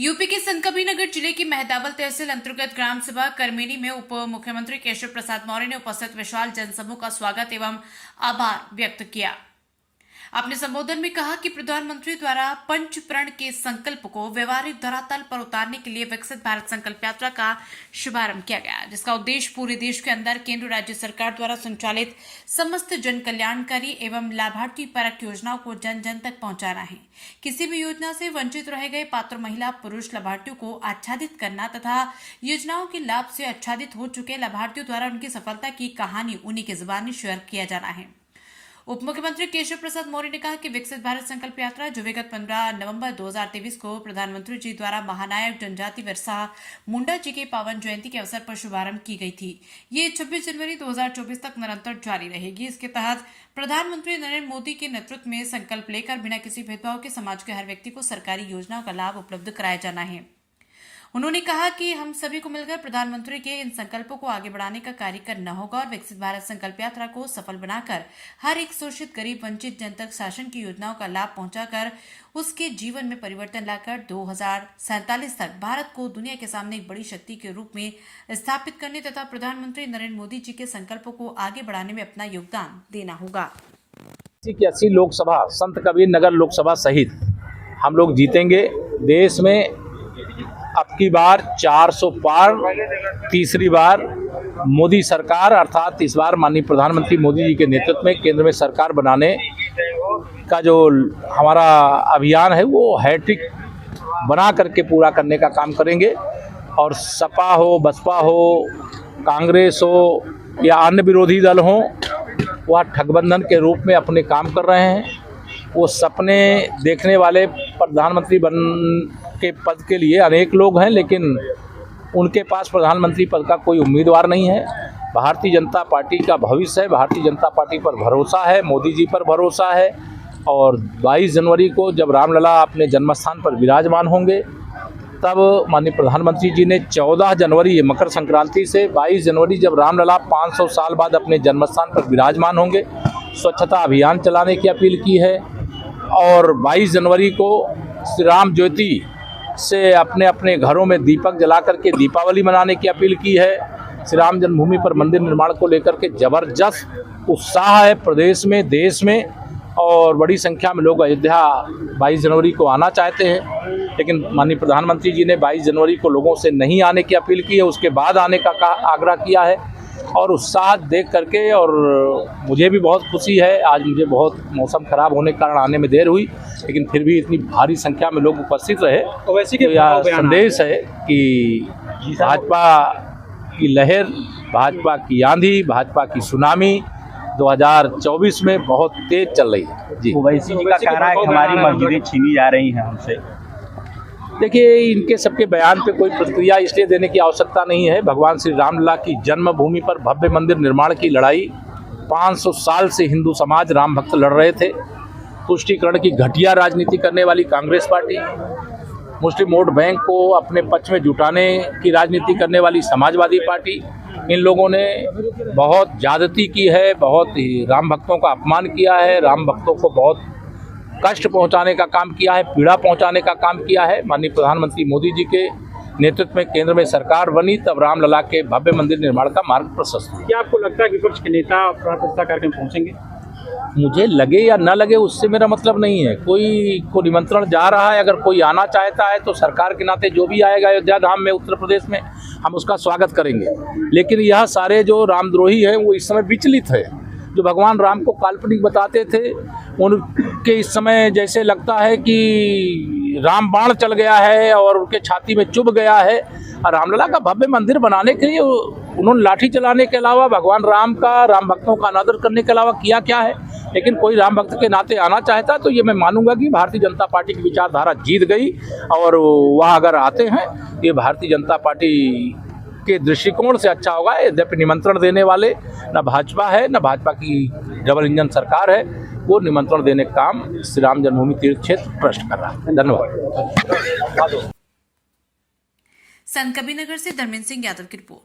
UP के संतकबीरनगर जिले की मेहदावल तहसील अंतर्गत ग्राम सभा करमेनी में उप मुख्यमंत्री केशव प्रसाद मौर्य ने उपस्थित विशाल जनसमूह का स्वागत एवं आभार व्यक्त किया। अपने संबोधन में कहा कि प्रधानमंत्री द्वारा पंच प्रण के संकल्प को व्यवहारिक धरातल पर उतारने के लिए विकसित भारत संकल्प यात्रा का शुभारंभ किया गया, जिसका उद्देश्य पूरे देश के अंदर केंद्र राज्य सरकार द्वारा संचालित समस्त जन कल्याणकारी एवं लाभार्थी परक योजनाओं को जन जन तक पहुंचाना है। किसी भी योजना से वंचित रह गए पात्र महिला पुरुष लाभार्थियों को आच्छादित करना तथा योजनाओं के लाभ से आच्छादित हो चुके लाभार्थियों द्वारा उनकी सफलता की कहानी उन्हीं की जुबानी शेयर किया जाना है। उप मुख्यमंत्री केशव प्रसाद मौर्य ने कहा कि विकसित भारत संकल्प यात्रा जो विगत 15 नवंबर 2023 को प्रधानमंत्री जी द्वारा महानायक जनजाति बिरसा मुंडा जी के पावन जयंती के अवसर पर शुभारंभ की गई थी, ये 26 जनवरी 2024 तक निरंतर जारी रहेगी। इसके तहत प्रधानमंत्री नरेंद्र मोदी के नेतृत्व में संकल्प लेकर बिना किसी भेदभाव के समाज के हर व्यक्ति को सरकारी योजनाओं का लाभ उपलब्ध कराया जाना है। उन्होंने कहा कि हम सभी को मिलकर प्रधानमंत्री के इन संकल्पों को आगे बढ़ाने का कार्य करना होगा और विकसित भारत संकल्प यात्रा को सफल बनाकर हर एक शोषित गरीब वंचित जन तक शासन की योजनाओं का लाभ पहुंचाकर उसके जीवन में परिवर्तन लाकर 2047 तक भारत को दुनिया के सामने एक बड़ी शक्ति के रूप में स्थापित करने तथा प्रधानमंत्री नरेंद्र मोदी जी के संकल्पों को आगे बढ़ाने में अपना योगदान देना होगा। 80 लोकसभा संत कबीर नगर लोकसभा सहित हम लोग जीतेंगे। देश में अब की बार 400 पार, तीसरी बार मोदी सरकार अर्थात इस बार माननीय प्रधानमंत्री मोदी जी के नेतृत्व में केंद्र में सरकार बनाने का जो हमारा अभियान है वो हैट्रिक बना करके पूरा करने का काम करेंगे। और सपा हो, बसपा हो, कांग्रेस हो या अन्य विरोधी दल हो, वह ठगबंधन के रूप में अपने काम कर रहे हैं। वो सपने देखने वाले प्रधानमंत्री बन के पद के लिए अनेक लोग हैं, लेकिन उनके पास प्रधानमंत्री पद का कोई उम्मीदवार नहीं है। भारतीय जनता पार्टी का भविष्य है, भारतीय जनता पार्टी पर भरोसा है, मोदी जी पर भरोसा है। और 22 जनवरी को जब रामलला अपने जन्मस्थान पर विराजमान होंगे, तब माननीय प्रधानमंत्री जी ने 14 जनवरी मकर संक्रांति से 22 जनवरी जब रामलला 500 साल बाद अपने जन्मस्थान पर विराजमान होंगे, स्वच्छता अभियान चलाने की अपील की है। और 22 जनवरी को श्री राम ज्योति से अपने अपने घरों में दीपक जला करके दीपावली मनाने की अपील की है। श्री राम जन्मभूमि पर मंदिर निर्माण को लेकर के जबरदस्त उत्साह है प्रदेश में, देश में, और बड़ी संख्या में लोग अयोध्या 22 जनवरी को आना चाहते हैं। लेकिन माननीय प्रधानमंत्री जी ने 22 जनवरी को लोगों से नहीं आने की अपील की है, उसके बाद आने का आग्रह किया है। और उत्साह देख करके और मुझे भी बहुत खुशी है। आज मुझे बहुत मौसम खराब होने के कारण आने में देर हुई, लेकिन फिर भी इतनी भारी संख्या में लोग उपस्थित रहे, तो यह संदेश है कि भाजपा की लहर, भाजपा की आंधी, भाजपा की सुनामी 2024 में बहुत तेज चल रही है। जी, ओवैसी जी का कहना है कि हमारी मस्जिदें छीनी जा रही हैं हमसे। देखिए, इनके सबके बयान पे कोई प्रतिक्रिया इसलिए देने की आवश्यकता नहीं है। भगवान श्री रामलला की जन्मभूमि पर भव्य मंदिर निर्माण की लड़ाई 500 साल से हिंदू समाज राम भक्त लड़ रहे थे। तुष्टीकरण की घटिया राजनीति करने वाली कांग्रेस पार्टी, मुस्लिम वोट बैंक को अपने पक्ष में जुटाने की राजनीति करने वाली समाजवादी पार्टी, इन लोगों ने बहुत ज्यादती की है, बहुत ही राम भक्तों का अपमान किया है, राम भक्तों को बहुत कष्ट पहुंचाने का काम किया है, पीड़ा पहुंचाने का काम किया है। माननीय प्रधानमंत्री मोदी जी के नेतृत्व में केंद्र में सरकार बनी, तब रामलला के भव्य मंदिर निर्माण का मार्ग प्रशस्त हुआ। क्या आपको लगता है कि विपक्ष के नेता प्राण प्रतिष्ठा कार्यक्रम पहुंचेंगे? मुझे लगे या न लगे उससे मेरा मतलब नहीं है। कोई को निमंत्रण जा रहा है, अगर कोई आना चाहता है तो सरकार के नाते जो भी आएगा अयोध्या धाम में उत्तर प्रदेश में, हम उसका स्वागत करेंगे। लेकिन यह सारे जो रामद्रोही हैं वो इस समय विचलित है। जो भगवान राम को काल्पनिक बताते थे, उनके इस समय जैसे लगता है कि राम बाण चल गया है और उनके छाती में चुभ गया है। और रामलला का भव्य मंदिर बनाने के लिए उन्होंने लाठी चलाने के अलावा, भगवान राम का, राम भक्तों का अनादर करने के अलावा किया क्या है? लेकिन कोई राम भक्त के नाते आना चाहता तो ये मैं मानूंगा कि भारतीय जनता पार्टी की विचारधारा जीत गई। और वह अगर आते हैं, ये भारतीय जनता पार्टी के दृष्टिकोण से अच्छा होगा। यद्यपि निमंत्रण देने वाले न भाजपा है, न भाजपा की डबल इंजन सरकार है, वो निमंत्रण देने का काम श्री राम जन्मभूमि तीर्थ क्षेत्र ट्रस्ट कर रहा है। धन्यवाद। संतकबीरनगर से धर्मेंद्र सिंह यादव की रिपोर्ट।